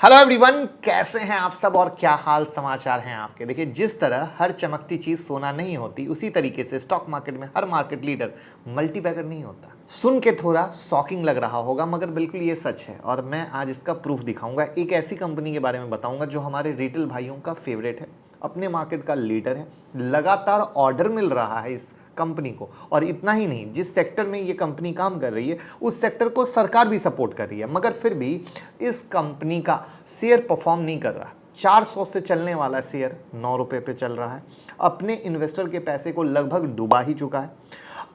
Hello everyone, कैसे हैं आप सब और क्या हाल समाचार हैं आपके। देखिए, जिस तरह हर चमकती चीज सोना नहीं होती, उसी तरीके से स्टॉक मार्केट में हर मार्केट लीडर मल्टीबैगर नहीं होता। सुन के थोड़ा शॉकिंग लग रहा होगा, मगर बिल्कुल ये सच है और मैं आज इसका प्रूफ दिखाऊंगा। एक ऐसी कंपनी के बारे में बताऊंगा जो हमारे रिटेल भाइयों का फेवरेट है, अपने मार्केट का लीडर है, लगातार ऑर्डर मिल रहा है इस कंपनी को। और इतना ही नहीं, जिस सेक्टर में ये कंपनी काम कर रही है उस सेक्टर को सरकार भी सपोर्ट कर रही है, मगर फिर भी इस कंपनी का शेयर परफॉर्म नहीं कर रहा। 400 से चलने वाला शेयर 9 रुपये पे चल रहा है, अपने इन्वेस्टर के पैसे को लगभग डुबा ही चुका है।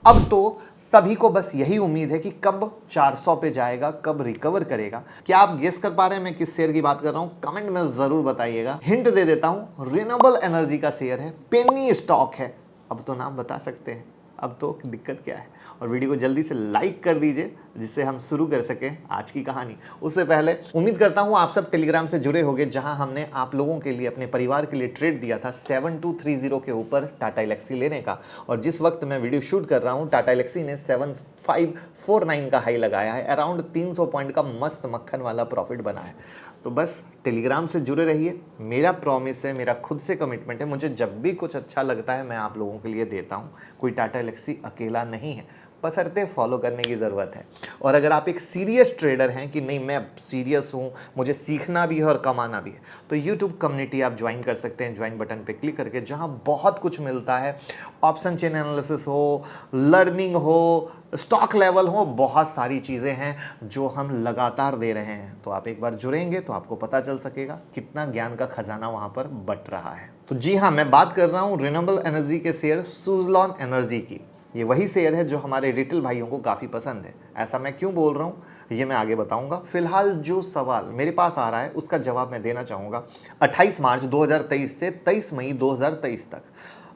अब तो सभी को बस यही उम्मीद है कि कब 400 पे जाएगा, कब रिकवर करेगा। क्या आप गेस कर पा रहे हैं मैं किस शेयर की बात कर रहा हूं? कमेंट में जरूर बताइएगा। हिंट दे देता हूं, रिन्यूएबल एनर्जी का शेयर है, पेनी स्टॉक है। अब तो नाम बता सकते हैं, अब तो दिक्कत क्या है। और वीडियो को जल्दी से लाइक कर दीजिए जिससे हम शुरू कर सकें आज की कहानी। उससे पहले उम्मीद करता हूं आप सब टेलीग्राम से जुड़े होंगे, जहां हमने आप लोगों के लिए, अपने परिवार के लिए ट्रेड दिया था 7230 के ऊपर टाटा एलेक्सी लेने का। और जिस वक्त मैं वीडियो शूट कर रहा हूं, टाटा एलेक्सी ने 7549 का हाई लगाया है। अराउंड 300 पॉइंट का मस्त मक्खन वाला प्रॉफिट बना है। तो बस टेलीग्राम से जुड़े रहिए। मेरा प्रॉमिस है, मेरा खुद से कमिटमेंट है, मुझे जब भी कुछ अच्छा लगता है मैं आप लोगों के लिए देता हूँ। कोई टाटा एलेक्सी अकेला नहीं है, बशर्ते फॉलो करने की ज़रूरत है। और अगर आप एक सीरियस ट्रेडर हैं कि नहीं मैं सीरियस हूँ, मुझे सीखना भी है और कमाना भी है, तो यूट्यूब कम्युनिटी आप ज्वाइन कर सकते हैं, ज्वाइन बटन पे क्लिक करके, जहाँ बहुत कुछ मिलता है। ऑप्शन चेन एनालिसिस हो, लर्निंग हो, स्टॉक लेवल हो, बहुत सारी चीज़ें हैं जो हम लगातार दे रहे हैं। तो आप एक बार जुड़ेंगे तो आपको पता चल सकेगा कितना ज्ञान का खजाना वहाँ पर बट रहा है। तो जी हाँ, मैं बात कर रहा हूँ रिन्यूएबल एनर्जी के शेयर सुज़लॉन एनर्जी की। ये वही शेयर है जो हमारे रिटेल भाइयों को काफ़ी पसंद है। ऐसा मैं क्यों बोल रहा हूँ ये मैं आगे बताऊंगा। फिलहाल जो सवाल मेरे पास आ रहा है उसका जवाब मैं देना चाहूँगा। 28 मार्च 2023 से 23 मई 2023 तक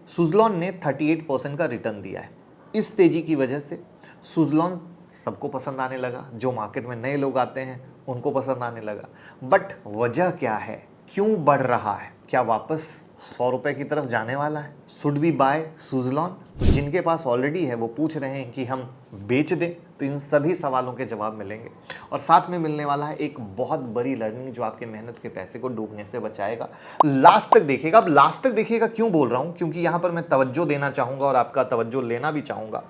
सुज़लॉन ने 38% का रिटर्न दिया है। इस तेजी की वजह से सुज़लॉन सबको पसंद आने लगा, जो मार्केट में नए लोग आते हैं उनको पसंद आने लगा। बट वजह क्या है, क्यों बढ़ रहा है, क्या वापस 100 रुपये की तरफ जाने वाला है? Should we buy Suzlon? जिनके पास ऑलरेडी है वो पूछ रहे हैं कि हम बेच दें, तो इन सभी सवालों के जवाब मिलेंगे। और साथ में मिलने वाला है एक बहुत बड़ी लर्निंग जो आपके मेहनत के पैसे को डूबने से बचाएगा। लास्ट तक देखिएगा। अब लास्ट तक देखिएगा क्यों बोल रहा हूँ, क्योंकि यहाँ पर मैं तवज्जो देना चाहूँगा और आपका तवज्जो लेना भी चाहूँगा।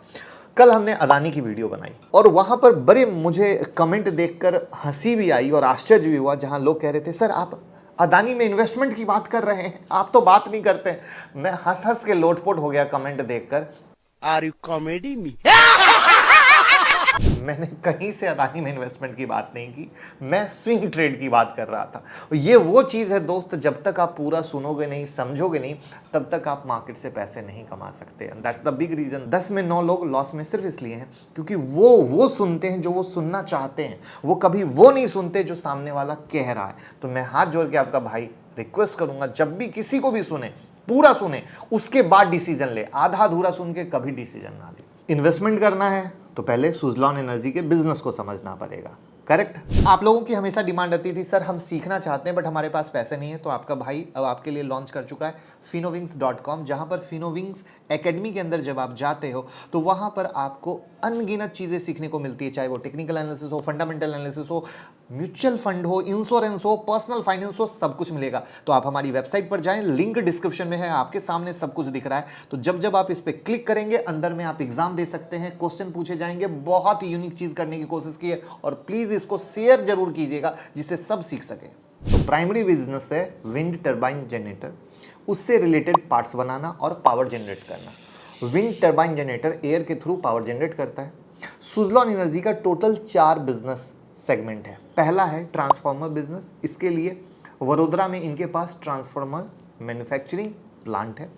कल हमने अदानी की वीडियो बनाई और वहाँ पर बड़े मुझे कमेंट देखकर हंसी भी आई और आश्चर्य भी हुआ, जहाँ लोग कह रहे थे सर आप अदानी में इन्वेस्टमेंट की बात कर रहे हैं, आप तो बात नहीं करते। मैं हंस हंस के लोटपोट हो गया कमेंट देखकर। Are you comedy me? मैंने कहीं से अदानी में इन्वेस्टमेंट की बात नहीं की, मैं स्विंग ट्रेड की बात कर रहा था। ये वो चीज़ है दोस्त, जब तक आप पूरा सुनोगे नहीं, समझोगे नहीं, तब तक आप मार्केट से पैसे नहीं कमा सकते। That's the big reason. 10 में 9 लोग लॉस में सिर्फ इसलिए हैं क्योंकि वो सुनते हैं जो वो सुनना चाहते हैं, वो कभी वो नहीं सुनते जो सामने वाला कह रहा है। तो मैं हाथ जोड़ के आपका भाई रिक्वेस्ट करूंगा, जब भी किसी को भी सुने, पूरा सुने, उसके बाद डिसीजन ले। आधा अधूरा सुन के कभी डिसीजन ना ले। इन्वेस्टमेंट करना है तो पहले सुज़लॉन एनर्जी के बिजनेस को समझना पड़ेगा। करेक्ट। आप लोगों की हमेशा डिमांड आती थी सर हम सीखना चाहते हैं बट हमारे पास पैसे नहीं है, तो आपका भाई अब आपके लिए लॉन्च कर चुका है finovings.com, जहां पर फिनोविंग्स एकेडमी के अंदर जब आप जाते हो तो वहां पर आपको अनगिनत चीज़ें सीखने को मिलती है, चाहे वो टेक्निकल एनालिसिस हो, फंडामेंटल एनालिसिस हो, म्यूचुअल फंड हो, इंश्योरेंस हो, पर्सनल फाइनेंस हो, सब कुछ मिलेगा। तो आप हमारी वेबसाइट पर जाएं, लिंक डिस्क्रिप्शन में है, आपके सामने सब कुछ दिख रहा है। तो जब आप इस पर क्लिक करेंगे, अंदर में आप एग्जाम दे सकते हैं, क्वेश्चन पूछे जाएंगे। बहुत ही यूनिक चीज करने की कोशिश की है और प्लीज इसको शेयर जरूर कीजिएगा जिससे सब सीख सके। तो प्राइमरी बिजनेस है विंड टर्बाइन जनरेटर, उससे रिलेटेड पार्ट्स बनाना और पावर जनरेट करना। विंड टर्बाइन जनरेटर एयर के थ्रू पावर जनरेट करता है। सुज़लॉन एनर्जी का टोटल 4 बिजनेस सेगमेंट है। पहला है ट्रांसफार्मर बिजनेस, इसके लिए वडोदरा में इनके पास ट्रांसफार्मर मैन्युफैक्चरिंग प्लांट है।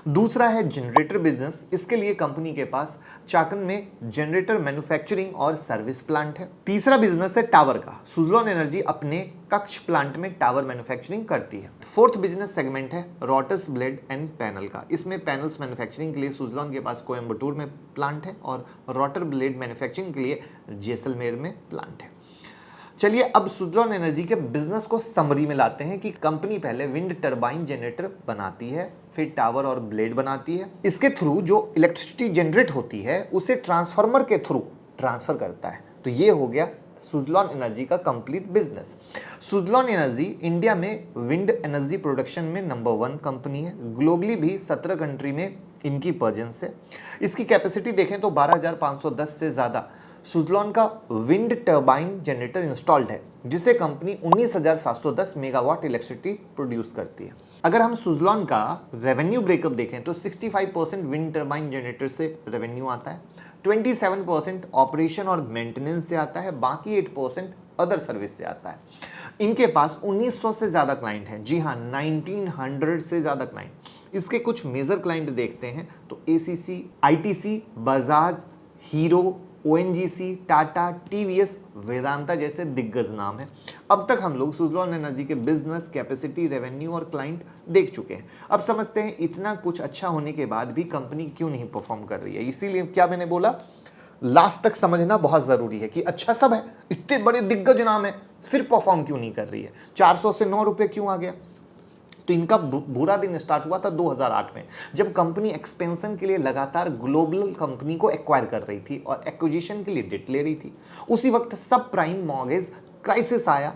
दूसरा है जनरेटर बिजनेस, इसके लिए कंपनी के पास चाकन में जनरेटर मैन्युफैक्चरिंग और सर्विस प्लांट है। तीसरा बिजनेस है टावर का, सुज़लॉन एनर्जी अपने कक्ष प्लांट में टावर मैन्युफैक्चरिंग करती है। फोर्थ बिजनेस सेगमेंट है रोटस ब्लेड एंड पैनल का, इसमें पैनल्स मैन्युफैक्चरिंग के लिए सुज़लॉन के पास कोयम्बटूर में प्लांट है और रोटर ब्लेड मैन्युफैक्चरिंग के लिए जैसलमेर में प्लांट है। चलिए अब सुज़लॉन एनर्जी के बिजनेस को समरी में लाते हैं कि कंपनी पहले विंड टरबाइन जनरेटर बनाती है, फिर टावर और ब्लेड बनाती है। इसके थ्रू जो इलेक्ट्रिसिटी जनरेट होती है उसे ट्रांसफार्मर के थ्रू ट्रांसफर करता है। तो ये हो गया सुजलॉन एनर्जी का complete business. Suzlon energy India में विंड एनर्जी प्रोडक्शन में नंबर 1 कंपनी है। ग्लोबली भी 17 कंट्री में इनकी प्रेजेंस है। इसकी कैपेसिटी देखें तो 12,510 से ज़्यादा सुजलॉन का विंड टर्बाइन जनरेटर इंस्टॉल्ड है, जिसे कंपनी 19,710 मेगावाट इलेक्ट्रिसिटी प्रोड्यूस करती है। अगर हम सुजलॉन का रेवेन्यू ब्रेकअप देखें तो 65% विंड टर्बाइन जनरेटर से रेवेन्यू आता है, 27% ऑपरेशन और मेंटेनेंस से आता है, बाकी 8% अदर सर्विस से आता है। इनके पास 1900 से ज़्यादा क्लाइंट हैं। जी हाँ, 1900 से ज़्यादा क्लाइंट। इसके कुछ मेजर क्लाइंट देखते हैं तो ACC, ITC, Bajaj, hero, ONGC, Tata, TVS, Vedanta जैसे दिग्गज नाम है। अब तक हम लोग सुजलॉन एनर्जी के बिजनेस, कैपेसिटी, रेवेन्यू और क्लाइंट देख चुके हैं। अब समझते हैं इतना कुछ अच्छा होने के बाद भी कंपनी क्यों नहीं परफॉर्म कर रही है। इसीलिए क्या मैंने बोला, लास्ट तक समझना बहुत ज़रूरी है कि अच्छा सब है, इतने बड़े दिग्गज नाम है, फिर परफॉर्म क्यों नहीं कर रही है। 400 से 9 रुपये क्यों आ गया। तो इनका बुरा दिन स्टार्ट हुआ था 2008 में, जब कंपनी एक्सपेंशन के लिए लगातार ग्लोबल कंपनी को एक्वायर कर रही थी और एक्विजिशन के लिए डेट ले रही थी। उसी वक्त सब प्राइम मॉर्गेज क्राइसिस आया,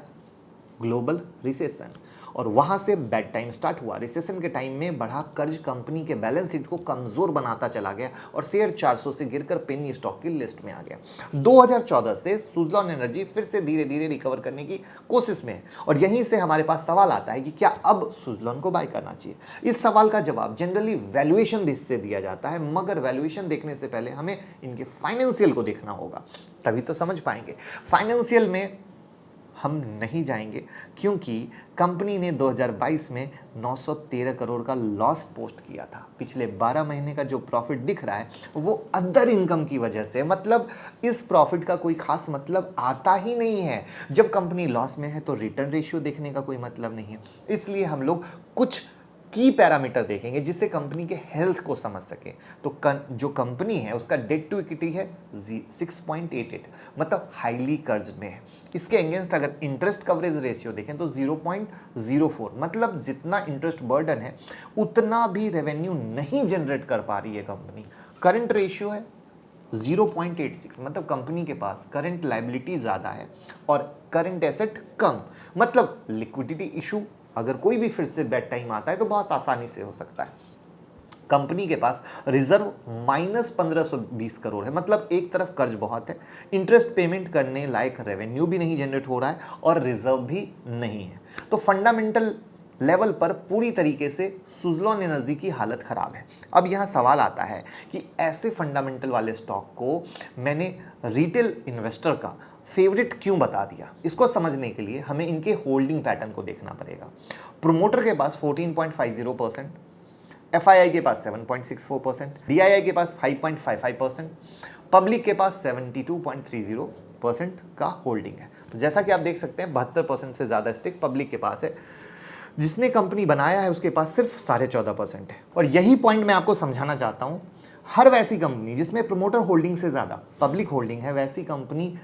ग्लोबल रिसेशन, और वहां से बैड टाइम स्टार्ट हुआ। रिसेशन के टाइम में बढ़ा कर्ज कंपनी के बैलेंस शीट को कमजोर बनाता चला गया और शेयर 400 से गिरकर पेनी स्टॉक की लिस्ट में आ गया। 2014 से सुजलॉन एनर्जी फिर से धीरे धीरे रिकवर करने की कोशिश में है और यहीं से हमारे पास सवाल आता है कि क्या अब सुजलॉन को बाय करना चाहिए। इस सवाल का जवाब जनरली वैल्यूएशन से दिया जाता है, मगर वैल्यूएशन देखने से पहले हमें इनके फाइनेंशियल को देखना होगा, तभी तो समझ पाएंगे। फाइनेंशियल में हम नहीं जाएंगे क्योंकि कंपनी ने 2022 में 913 करोड़ का लॉस पोस्ट किया था। पिछले 12 महीने का जो प्रॉफिट दिख रहा है वो अदर इनकम की वजह से, मतलब इस प्रॉफिट का कोई खास मतलब आता ही नहीं है। जब कंपनी लॉस में है तो रिटर्न रेशियो देखने का कोई मतलब नहीं है। इसलिए हम लोग कुछ की पैरामीटर देखेंगे जिससे कंपनी के हेल्थ को समझ सके। तो जो कंपनी है उसका डेट टू इक्विटी है 6.88, मतलब हाईली कर्ज में है। इसके अगेंस्ट अगर इंटरेस्ट कवरेज रेशियो देखें तो 0.04, मतलब जितना इंटरेस्ट बर्डन है उतना भी रेवेन्यू नहीं जनरेट कर पा रही है कंपनी। करंट रेशियो है 0.86, मतलब कंपनी के पास करंट लायबिलिटी ज़्यादा है और करंट एसेट कम, मतलब लिक्विडिटी इशू अगर कोई भी फिर से बैड टाइम आता है तो बहुत आसानी से हो सकता है। कंपनी के पास रिजर्व -1520 करोड़ है, मतलब एक तरफ कर्ज बहुत है, इंटरेस्ट पेमेंट करने लायक रेवेन्यू भी नहीं जनरेट हो रहा है और रिजर्व भी नहीं है। तो फंडामेंटल लेवल पर पूरी तरीके से सुजलॉन एनर्जी की हालत खराब है। अब यहाँ सवाल आता है कि ऐसे फंडामेंटल वाले स्टॉक को मैंने रिटेल इन्वेस्टर का फेवरेट क्यों बता दिया। इसको समझने के लिए हमें इनके होल्डिंग पैटर्न को देखना पड़ेगा। प्रोमोटर के पास 14.50%, FII के पास 7.64%, DII के पास 5.55%, पब्लिक के पास 72.30% का होल्डिंग है। तो जैसा कि आप देख सकते हैं 72% से ज़्यादा स्टेक पब्लिक के पास है। जिसने कंपनी बनाया है उसके पास सिर्फ 14.5% है। और यही पॉइंट मैं आपको समझाना चाहता हूं, हर वैसी कंपनी जिसमें प्रमोटर होल्डिंग से ज़्यादा पब्लिक होल्डिंग है, वैसी कंपनी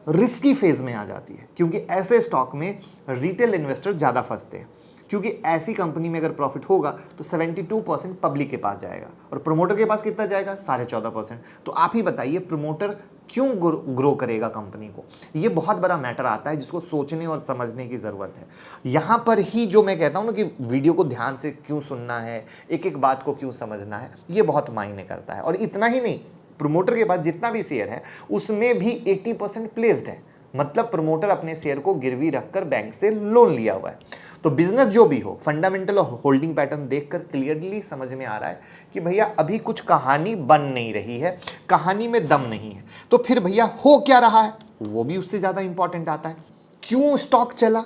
रिस्की फेज में आ जाती है, क्योंकि ऐसे स्टॉक में रिटेल इन्वेस्टर ज़्यादा फंसते हैं। क्योंकि ऐसी कंपनी में अगर प्रॉफिट होगा तो 72% पब्लिक के पास जाएगा और प्रमोटर के पास कितना जाएगा, 14.5%। तो आप ही बताइए प्रमोटर क्यों ग्रो करेगा कंपनी को। ये बहुत बड़ा मैटर आता है जिसको सोचने और समझने की ज़रूरत है। यहाँ पर ही जो मैं कहता हूँ ना कि वीडियो को ध्यान से क्यों सुनना है, एक एक बात को क्यों समझना है, ये बहुत मायने करता है। और इतना ही नहीं, प्रमोटर के पास जितना भी शेयर है उसमें भी 80% प्लेस्ड है, मतलब प्रमोटर अपने शेयर को गिरवी रखकर बैंक से लोन लिया हुआ है। तो बिजनेस जो भी हो, फंडामेंटल और होल्डिंग पैटर्न देखकर क्लियरली समझ में आ रहा है कि भैया अभी कुछ कहानी बन नहीं रही है, कहानी में दम नहीं है। तो फिर भैया हो क्या रहा है, वो भी उससे ज्यादा इंपॉर्टेंट आता है। क्यों स्टॉक चला,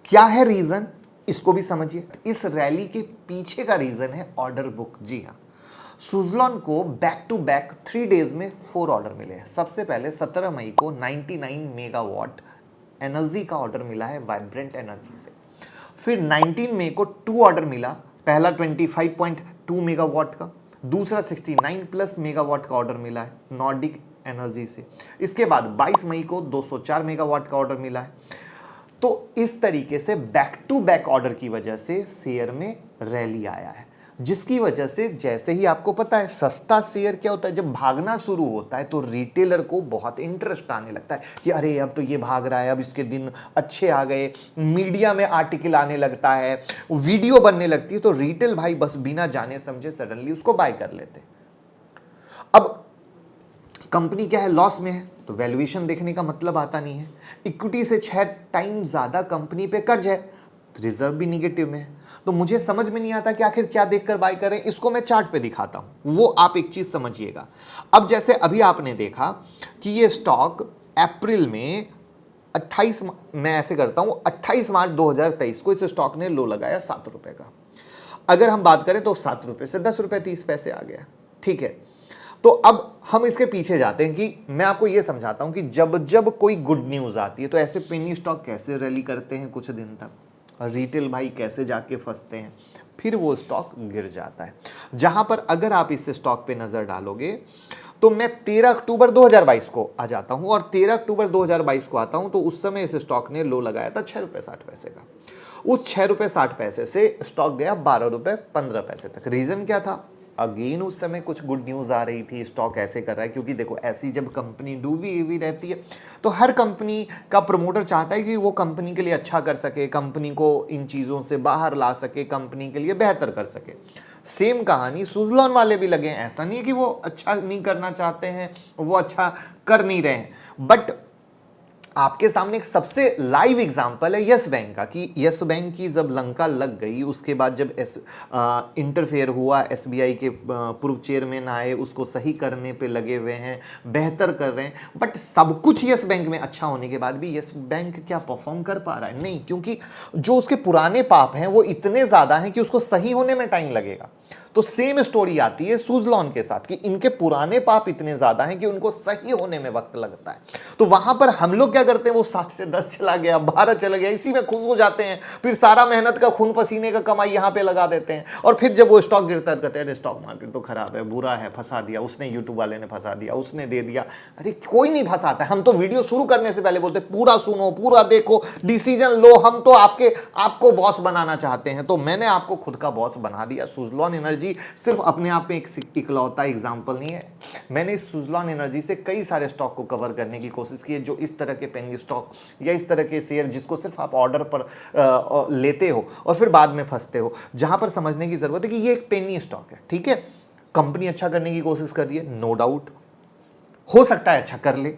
क्या है रीजन, इसको भी समझिए। इस रैली के पीछे का रीजन है ऑर्डर बुक। जी हाँ, सुजलॉन को बैक टू बैक 3 डेज में 4 ऑर्डर मिले हैं। सबसे पहले 17 मई को 99 मेगावाट एनर्जी का ऑर्डर मिला है वाइब्रेंट एनर्जी से। फिर 19 मई को 2 ऑर्डर मिला, पहला 25.2 मेगावाट का, दूसरा 69+ मेगावाट का ऑर्डर मिला है नॉर्डिक एनर्जी से। इसके बाद 22 मई को 204 मेगावाट का ऑर्डर मिला है। तो इस तरीके से बैक टू बैक ऑर्डर की वजह से शेयर में रैली आया है। जिसकी वजह से जैसे ही आपको पता है सस्ता शेयर क्या होता है, जब भागना शुरू होता है तो रिटेलर को बहुत इंटरेस्ट आने लगता है कि अरे अब तो ये भाग रहा है, अब इसके दिन अच्छे आ गए, मीडिया में आर्टिकल आने लगता है, वीडियो बनने लगती है, तो रिटेल भाई बस बिना जाने समझे सडनली उसको बाय कर लेते। अब कंपनी क्या है, लॉस में है, तो वैल्यूएशन देखने का मतलब आता नहीं है। इक्विटी से 6 टाइम ज्यादा कंपनी पे कर्ज है, तो रिजर्व भी निगेटिव में है, तो मुझे समझ में नहीं आता कि आखिर क्या देखकर बाय करें। इसको मैं चार्ट पे दिखाता हूं, वो आप एक चीज समझिएगा। अब जैसे अभी आपने देखा कि ये स्टॉक अप्रैल में 28, मैं ऐसे करता हूं, 28 मार्च 2023 को इस स्टॉक ने लो लगाया 7 रुपए का। अगर हम बात करें तो 7 रुपए से 10 रुपए 30 पैसे आ गया, ठीक है। तो अब हम इसके पीछे जाते हैं कि मैं आपको यह समझाता हूं कि जब जब कोई गुड न्यूज आती है तो ऐसे पेनी स्टॉक कैसे रैली करते हैं कुछ दिन तक, और रिटेल भाई कैसे जाके फंसते हैं, फिर वो स्टॉक गिर जाता है। जहां पर अगर आप इस स्टॉक पे नजर डालोगे तो मैं 13 अक्टूबर 2022 को आ जाता हूं, और 13 अक्टूबर 2022 को आता हूं तो उस समय इस स्टॉक ने लो लगाया था 6 रुपए 60 पैसे का। उस 6 रुपए 60 पैसे से स्टॉक गया 12 रुपए 15 पैसे तक। रीजन क्या था, अगेन उस समय कुछ गुड न्यूज आ रही थी, स्टॉक ऐसे कर रहा है, क्योंकि देखो ऐसी जब कंपनी डूबी हुई रहती है तो हर कंपनी का प्रमोटर चाहता है कि वो कंपनी के लिए अच्छा कर सके, कंपनी को इन चीज़ों से बाहर ला सके, कंपनी के लिए बेहतर कर सके। सेम कहानी सुज़लॉन वाले भी लगे हैं, ऐसा नहीं है कि वो अच्छा नहीं करना चाहते हैं, वो अच्छा कर नहीं रहे हैं, बट आपके सामने एक सबसे लाइव एग्जांपल है यस बैंक का, कि यस बैंक की जब लंका लग गई, उसके बाद जब इंटरफेयर हुआ, एसबीआई के पूर्व चेयरमैन आए, उसको सही करने पे लगे हुए हैं, बेहतर कर रहे हैं, बट सब कुछ यस बैंक में अच्छा होने के बाद भी यस बैंक क्या परफॉर्म कर पा रहा है? नहीं, क्योंकि जो उसके पुराने पाप हैं वो इतने ज्यादा हैं कि उसको सही होने में टाइम लगेगा। तो सेम स्टोरी आती है सुज़लॉन के साथ कि इनके पुराने पाप इतने ज्यादा हैं कि उनको सही होने में वक्त लगता है। तो वहां पर हम लोग क्या करते हैं, वो 7 से 10 चला गया, 12 चला गया, इसी में खुश हो जाते हैं, फिर सारा मेहनत का खून पसीने का कमाई यहां पे लगा देते हैं, और फिर जब वो स्टॉक गिरता है कहते हैं स्टॉक मार्केट तो खराब है, बुरा है, फंसा दिया उसने, यूट्यूब वाले ने फंसा दिया, उसने दे दिया। अरे कोई नहीं फंसाता है, हम तो वीडियो शुरू करने से पहले बोलते पूरा सुनो, पूरा देखो, डिसीजन लो, हम तो आपको बॉस बनाना चाहते हैं। तो मैंने आपको खुद का बॉस बना दिया। सुज़लॉन एनर्जी सिर्फ अपने आप में एक इकलौता एग्जांपल नहीं है, मैंने इस सुज़लॉन एनर्जी से कई सारे स्टॉक को कवर करने की कोशिश की है, जो इस तरह के पेनी स्टॉक या इस तरह के शेयर जिसको सिर्फ आप ऑर्डर पर लेते हो और फिर बाद में फंसते हो, जहां पर समझने की जरूरत है कि ये एक पेनी स्टॉक है, ठीक है। कंपनी अच्छा करने की कोशिश कर रही है, नो डाउट, हो सकता है अच्छा कर ले।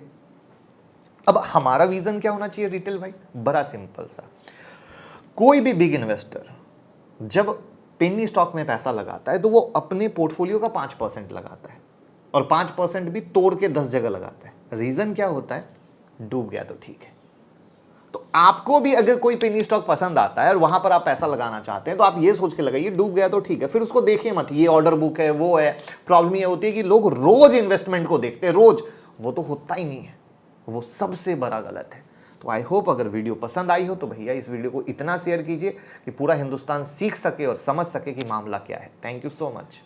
अब हमारा विजन क्या होना चाहिए रिटेल भाई, बड़ा सिंपल सा, कोई भी बिग इन्वेस्टर जब पेनी स्टॉक में पैसा लगाता है तो वो अपने पोर्टफोलियो का 5% लगाता है, और 5% भी तोड़ के 10 जगह लगाता है। रीजन क्या होता है, डूब गया तो ठीक है। तो आपको भी अगर कोई पेनी स्टॉक पसंद आता है और वहां पर आप पैसा लगाना चाहते हैं तो आप ये सोच के लगाइए डूब गया तो ठीक है, फिर उसको देखिए मत, ये ऑर्डर बुक है, वो है। प्रॉब्लम ये होती है कि लोग रोज इन्वेस्टमेंट को देखते हैं, रोज, वो तो होता ही नहीं है, वो सबसे बड़ा गलत है। तो आई होप अगर वीडियो पसंद आई हो तो भैया इस वीडियो को इतना शेयर कीजिए कि पूरा हिंदुस्तान सीख सके और समझ सके कि मामला क्या है। Thank you so much.